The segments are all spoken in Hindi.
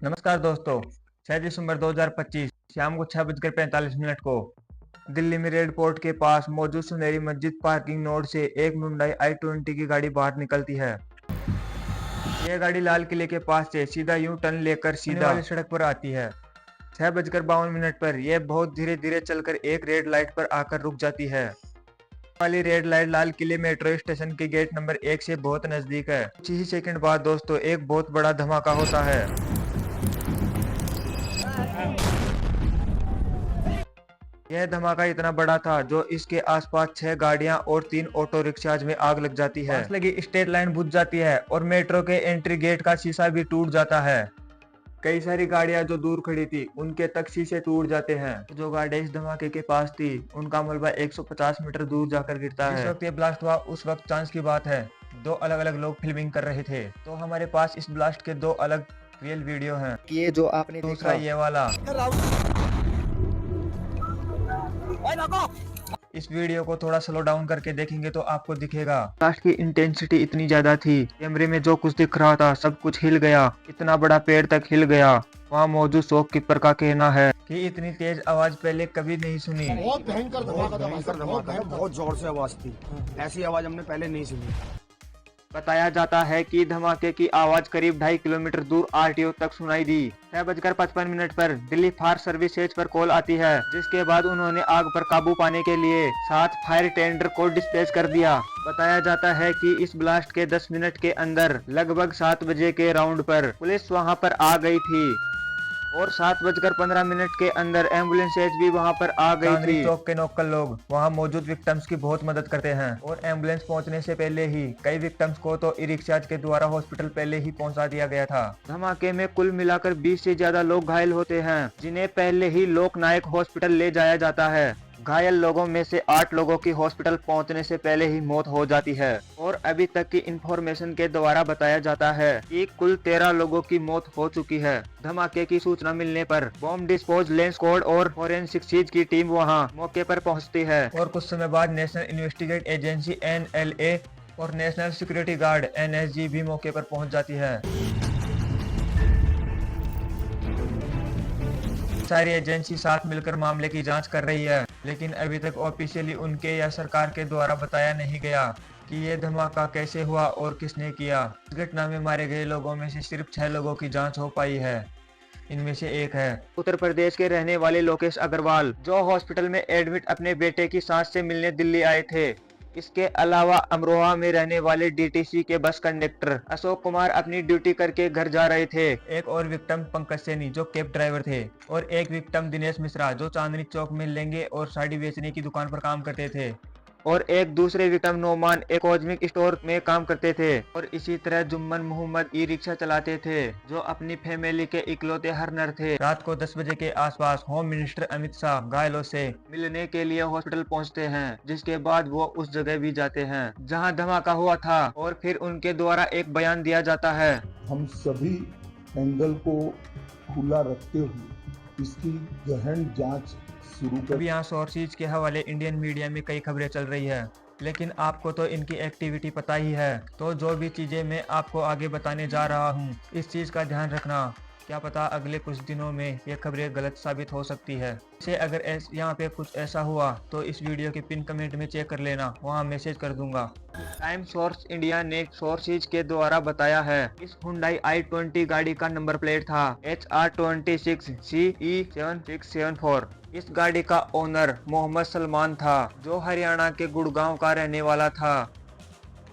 नमस्कार दोस्तों। 6 दिसंबर 2025 शाम को 6:45 को दिल्ली में रेड फोर्ट के पास मौजूद सुनहरी मस्जिद पार्किंग नोड से एक Hyundai i20 की गाड़ी बाहर निकलती है। यह गाड़ी लाल किले के पास से सीधा यू टर्न लेकर सीधा वाली सड़क पर आती है। 6:52 पर यह बहुत धीरे धीरे चलकर एक रेड लाइट पर आकर रुक जाती है। वाली रेड लाइट लाल किले मेट्रो स्टेशन के गेट नंबर 1 से बहुत नजदीक है। कुछ ही सेकंड बाद दोस्तों एक बहुत बड़ा धमाका होता है। यह धमाका इतना बड़ा था जो इसके आसपास 6 गाड़ियां और 3 ऑटो रिक्शाज में आग लग जाती है। पास लगी स्ट्रेट लाइन बुझ जाती है और मेट्रो के एंट्री गेट का शीशा भी टूट जाता है। कई सारी गाड़ियां जो दूर खड़ी थी उनके तक शीशे टूट जाते हैं। जो गाड़ियां इस धमाके के पास थी उनका मलबा 150 मीटर दूर जाकर गिरता है। जिस वक्त ये ब्लास्ट हुआ उस वक्त चांस की बात है, 2 अलग अलग लोग फिल्मिंग कर रहे थे। तो हमारे पास इस ब्लास्ट के 2 अलग रियल वीडियो हैं। ये जो आपने दूसरा ये वाला। इस वीडियो को थोड़ा स्लो डाउन करके देखेंगे तो आपको दिखेगा ब्लास्ट की इंटेंसिटी इतनी ज्यादा थी। कैमरे में जो कुछ दिख रहा था सब कुछ हिल गया, इतना बड़ा पेड़ तक हिल गया। वहाँ मौजूद शॉपकीपर का कहना है कि इतनी तेज आवाज पहले कभी नहीं सुनी। बहुत भयंकर धमाका था, बहुत जोर से आवाज थी। ऐसी आवाज हमने पहले नहीं सुनी। बताया जाता है कि धमाके की आवाज करीब 2.5 किलोमीटर दूर आरटीओ तक सुनाई दी। 6:55 पर दिल्ली फायर सर्विसेज पर कॉल आती है, जिसके बाद उन्होंने आग पर काबू पाने के लिए 7 फायर टेंडर को डिस्पैच कर दिया। बताया जाता है कि इस ब्लास्ट के 10 मिनट के अंदर लगभग 7 बजे के राउंड पर पुलिस वहां पर आ गई थी और 7:15 के अंदर एम्बुलेंसेज भी वहां पर आ गई थी। चौक के लोकल लोग वहां मौजूद विक्टिम्स की बहुत मदद करते हैं और एम्बुलेंस पहुंचने से पहले ही कई विक्टिम्स को तो ई रिक्शाज के द्वारा हॉस्पिटल पहले ही पहुंचा दिया गया था। धमाके में कुल मिलाकर 20 से ज्यादा लोग घायल होते हैं, जिन्हें पहले ही लोकनायक हॉस्पिटल ले जाया जाता है। घायल लोगों में से 8 लोगों की हॉस्पिटल पहुंचने से पहले ही मौत हो जाती है और अभी तक की इंफॉर्मेशन के द्वारा बताया जाता है कि कुल 13 लोगों की मौत हो चुकी है। धमाके की सूचना मिलने पर बॉम्ब डिस्पोज लेंस स्क्वाड और फोरेंसिक सीज की टीम वहां मौके पर पहुंचती है और कुछ समय बाद नेशनल इन्वेस्टिगेट एजेंसी NLA और नेशनल सिक्योरिटी गार्ड NSG भी मौके पर पहुँच जाती है। सारी एजेंसी साथ मिलकर मामले की जांच कर रही है, लेकिन अभी तक ऑफिशियली उनके या सरकार के द्वारा बताया नहीं गया कि ये धमाका कैसे हुआ और किसने किया। इस घटना में मारे गए लोगों में से सिर्फ 6 लोगों की जांच हो पाई है। इनमें से एक है उत्तर प्रदेश के रहने वाले लोकेश अग्रवाल, जो हॉस्पिटल में एडमिट अपने बेटे की सांस से मिलने दिल्ली आए थे। इसके अलावा अमरोहा में रहने वाले DTC के बस कंडक्टर अशोक कुमार अपनी ड्यूटी करके घर जा रहे थे। एक और विक्टिम पंकज सैनी जो कैब ड्राइवर थे और एक विक्टिम दिनेश मिश्रा जो चांदनी चौक में लहंगे और साड़ी बेचने की दुकान पर काम करते थे और एक दूसरे विक्टिम नोमान एक कॉस्मेटिक स्टोर में काम करते थे। और इसी तरह जुम्मन मोहम्मद ई रिक्शा चलाते थे जो अपनी फैमिली के इकलौते हरनर थे। रात को 10 बजे के आसपास होम मिनिस्टर अमित शाह घायलों से मिलने के लिए हॉस्पिटल पहुंचते हैं, जिसके बाद वो उस जगह भी जाते हैं जहां धमाका हुआ था और फिर उनके द्वारा एक बयान दिया जाता है। हम सभी एंगल को खुला रखते हुए इसकी गहन जांच अभी यहाँ सोर्सेज के हवाले इंडियन मीडिया में कई खबरें चल रही है, लेकिन आपको तो इनकी एक्टिविटी पता ही है। तो जो भी चीजें मैं आपको आगे बताने जा रहा हूँ इस चीज का ध्यान रखना, क्या पता अगले कुछ दिनों में ये खबरें गलत साबित हो सकती है। इसे अगर यहाँ पे कुछ ऐसा हुआ तो इस वीडियो के पिन कमेंट में चेक कर लेना, वहाँ मैसेज कर दूंगा। टाइम सोर्स इंडिया ने सोर्सेज के द्वारा बताया है इस Hyundai i20 गाड़ी का नंबर प्लेट था HR26CE7674। इस गाड़ी का ओनर मोहम्मद सलमान था जो हरियाणा के गुड़गांव का रहने वाला था।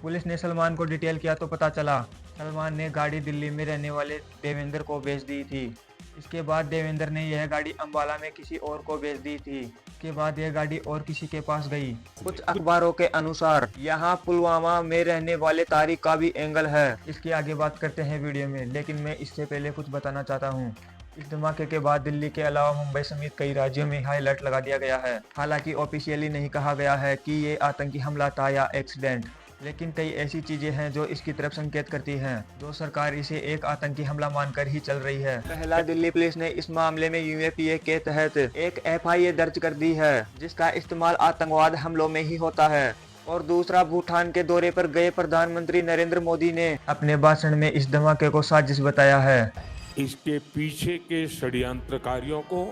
पुलिस ने सलमान को डिटेल किया तो पता चला सलमान ने गाड़ी दिल्ली में रहने वाले देवेंद्र को बेच दी थी। इसके बाद देवेंद्र ने यह गाड़ी अंबाला में किसी और को बेच दी थी। इसके बाद यह गाड़ी और किसी के पास गई। कुछ अखबारों के अनुसार यहाँ पुलवामा में रहने वाले तारिक का भी एंगल है। इसकी आगे बात करते हैं वीडियो में, लेकिन मैं इससे पहले कुछ बताना चाहता हूँ। इस धमाके के बाद दिल्ली के अलावा मुंबई समेत कई राज्यों में हाई अलर्ट लगा दिया गया है। हालांकि ऑफिशियली नहीं कहा गया है कि ये आतंकी हमला था या एक्सीडेंट, लेकिन कई ऐसी चीजें हैं जो इसकी तरफ संकेत करती हैं, जो सरकार इसे एक आतंकी हमला मानकर ही चल रही है। पहला, दिल्ली पुलिस ने इस मामले में UAPA के तहत एक FIA दर्ज कर दी है, जिसका इस्तेमाल आतंकवाद हमलों में ही होता है। और दूसरा, भूटान के दौरे पर गए प्रधानमंत्री नरेंद्र मोदी ने अपने भाषण में इस धमाके को साजिश बताया है। इसके पीछे के षड्यंत्रकारियों को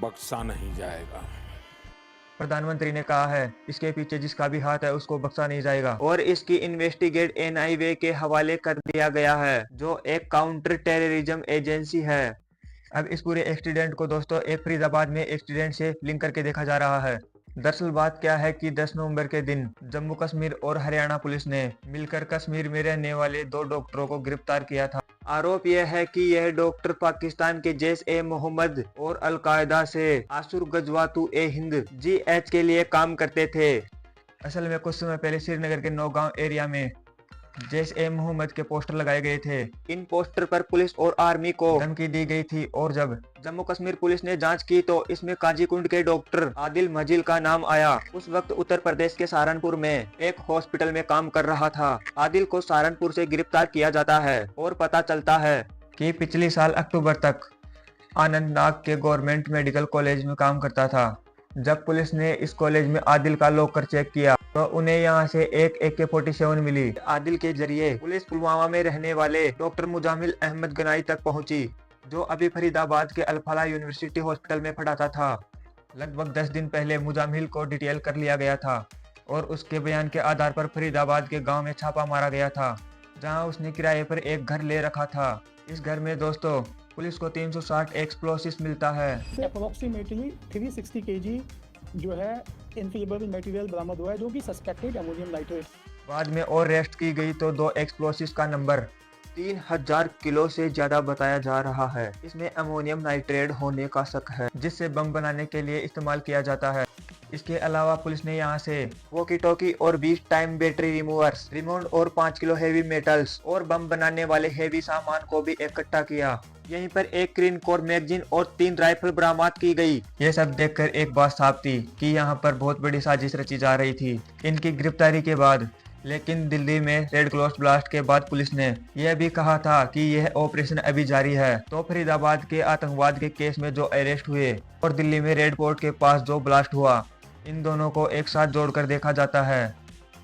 बख्शा नहीं जाएगा। प्रधानमंत्री ने कहा है इसके पीछे जिसका भी हाथ है उसको बख्शा नहीं जाएगा और इसकी इन्वेस्टिगेट एनआईए के हवाले कर दिया गया है जो एक काउंटर टेररिज्म एजेंसी है। अब इस पूरे एक्सीडेंट को दोस्तों एक फरीदाबाद में एक्सीडेंट से लिंक करके देखा जा रहा है। दरअसल बात क्या है कि 10 नवंबर के दिन जम्मू कश्मीर और हरियाणा पुलिस ने मिलकर कश्मीर में रहने वाले 2 डॉक्टरों को गिरफ्तार किया था। आरोप यह है कि यह डॉक्टर पाकिस्तान के जैश-ए-मोहम्मद और अलकायदा से आसुर गजवात-ए-हिंद (GH) के लिए काम करते थे। असल में कुछ समय पहले श्रीनगर के नौगांव एरिया में जैश-ए-मोहम्मद के पोस्टर लगाए गए थे। इन पोस्टर पर पुलिस और आर्मी को धमकी दी गई थी और जब जम्मू कश्मीर पुलिस ने जांच की तो इसमें काजीकुंड के डॉक्टर आदिल मजील का नाम आया। उस वक्त उत्तर प्रदेश के सहारनपुर में एक हॉस्पिटल में काम कर रहा था। आदिल को सहारनपुर से गिरफ्तार किया जाता है और पता चलता है कि पिछले साल अक्टूबर तक आनंदनाग के गवर्नमेंट मेडिकल कॉलेज में काम करता था। जब पुलिस ने इस कॉलेज में आदिल का लॉकर चेक किया तो उन्हें यहां से एक AK-47 मिली। आदिल के जरिए पुलिस पुलवामा में रहने वाले डॉक्टर मुजामिल अहमद गनाई तक पहुंची जो अभी फरीदाबाद के अल-फलाह यूनिवर्सिटी हॉस्पिटल में पढ़ाता था। लगभग 10 दिन पहले मुजामिल को डिटेल कर लिया गया था और उसके बयान के आधार पर फरीदाबाद के गांव में छापा मारा गया था जहां उसने किराए पर एक घर ले रखा था। इस घर में दोस्तों पुलिस को 360 एक्सप्लोसिव्स मिलता है। अप्रोक्सीमेटली 360 kg जो है इनफ्लेमेबल मटेरियल बरामद हुआ है जो कि सस्पेक्टेड अमोनियम नाइट्रेट। बाद में और रेस्ट की गई तो 2 एक्सप्लोसिव्स का नंबर 3000 किलो से ज्यादा बताया जा रहा है। इसमें अमोनियम नाइट्रेट होने का शक है जिससे बम बनाने के लिए इस्तेमाल किया जाता है। इसके अलावा पुलिस ने यहां से वॉकी टॉकी और 20 टाइम बैटरी रिमूवर्स, रिमोट और 5 किलो हेवी मेटल्स और बम बनाने वाले हेवी सामान को भी इकट्ठा किया। यहीं पर एक क्रीन कोर मैगजीन और 3 राइफल बरामद की गई। ये सब देखकर एक बात साफ थी कि यहाँ पर बहुत बड़ी साजिश रची जा रही थी इनकी गिरफ्तारी के बाद। लेकिन दिल्ली में रेड क्रॉस ब्लास्ट के बाद पुलिस ने यह भी कहा था कि यह ऑपरेशन अभी जारी है। तो फरीदाबाद के आतंकवाद के केस में जो अरेस्ट हुए और दिल्ली में रेड फोर्ट के पास जो ब्लास्ट हुआ, इन दोनों को एक साथ जोड़कर देखा जाता है।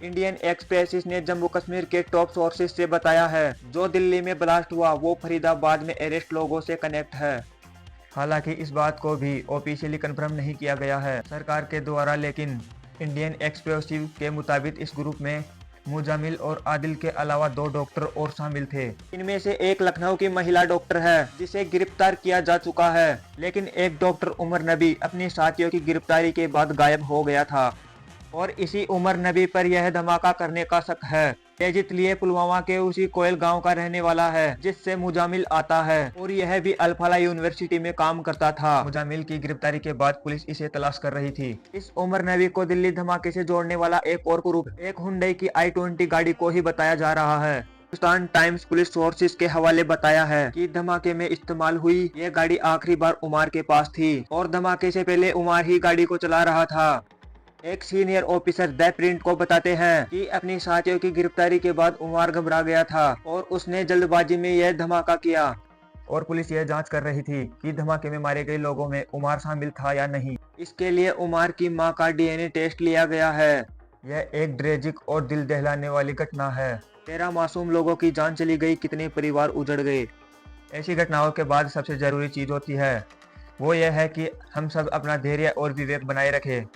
इंडियन एक्सप्रेस ने जम्मू कश्मीर के टॉप सोर्सेज से बताया है जो दिल्ली में ब्लास्ट हुआ वो फरीदाबाद में अरेस्ट लोगों से कनेक्ट है। हालांकि इस बात को भी ऑफिशियली कंफर्म नहीं किया गया है सरकार के द्वारा, लेकिन इंडियन एक्सप्रेस के मुताबिक इस ग्रुप में मुजामिल और आदिल के अलावा 2 डॉक्टर और शामिल थे। इनमें से एक लखनऊ की महिला डॉक्टर है जिसे गिरफ्तार किया जा चुका है, लेकिन एक डॉक्टर उमर नबी अपनी साथियों की गिरफ्तारी के बाद गायब हो गया था और इसी उमर नबी पर यह धमाका करने का शक है। तेजित लिए पुलवामा के उसी कोयल गांव का रहने वाला है जिससे मुजामिल आता है और यह भी अल-फलाह यूनिवर्सिटी में काम करता था। मुजामिल की गिरफ्तारी के बाद पुलिस इसे तलाश कर रही थी। इस उमर नबी को दिल्ली धमाके से जोड़ने वाला एक और ग्रुप एक हुंडई की i20 गाड़ी को ही बताया जा रहा है। हिंदुस्तान टाइम्स पुलिस सोर्सेज के हवाले बताया है कि धमाके में इस्तेमाल हुई ये गाड़ी आखिरी बार उमर के पास थी और धमाके से पहले उमर ही गाड़ी को चला रहा था। एक सीनियर ऑफिसर द प्रिंट को बताते हैं कि अपनी साथियों की गिरफ्तारी के बाद उमर घबरा गया था और उसने जल्दबाजी में यह धमाका किया और पुलिस यह जांच कर रही थी कि धमाके में मारे गए लोगों में उमर शामिल था या नहीं। इसके लिए उमर की मां का DNA टेस्ट लिया गया है। यह एक ट्रेजिक और दिल दहलाने वाली घटना है। 13 मासूम लोगों की जान चली गई, कितने परिवार उजड़ गए। ऐसी घटनाओं के बाद सबसे जरूरी चीज होती है वो यह है कि हम सब अपना धैर्य और विवेक बनाए रखें।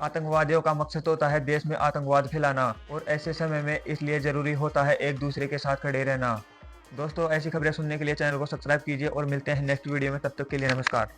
आतंकवादियों का मकसद होता है देश में आतंकवाद फैलाना और ऐसे समय में इसलिए जरूरी होता है एक दूसरे के साथ खड़े रहना। दोस्तों ऐसी खबरें सुनने के लिए चैनल को सब्सक्राइब कीजिए और मिलते हैं नेक्स्ट वीडियो में। तब तक के लिए नमस्कार।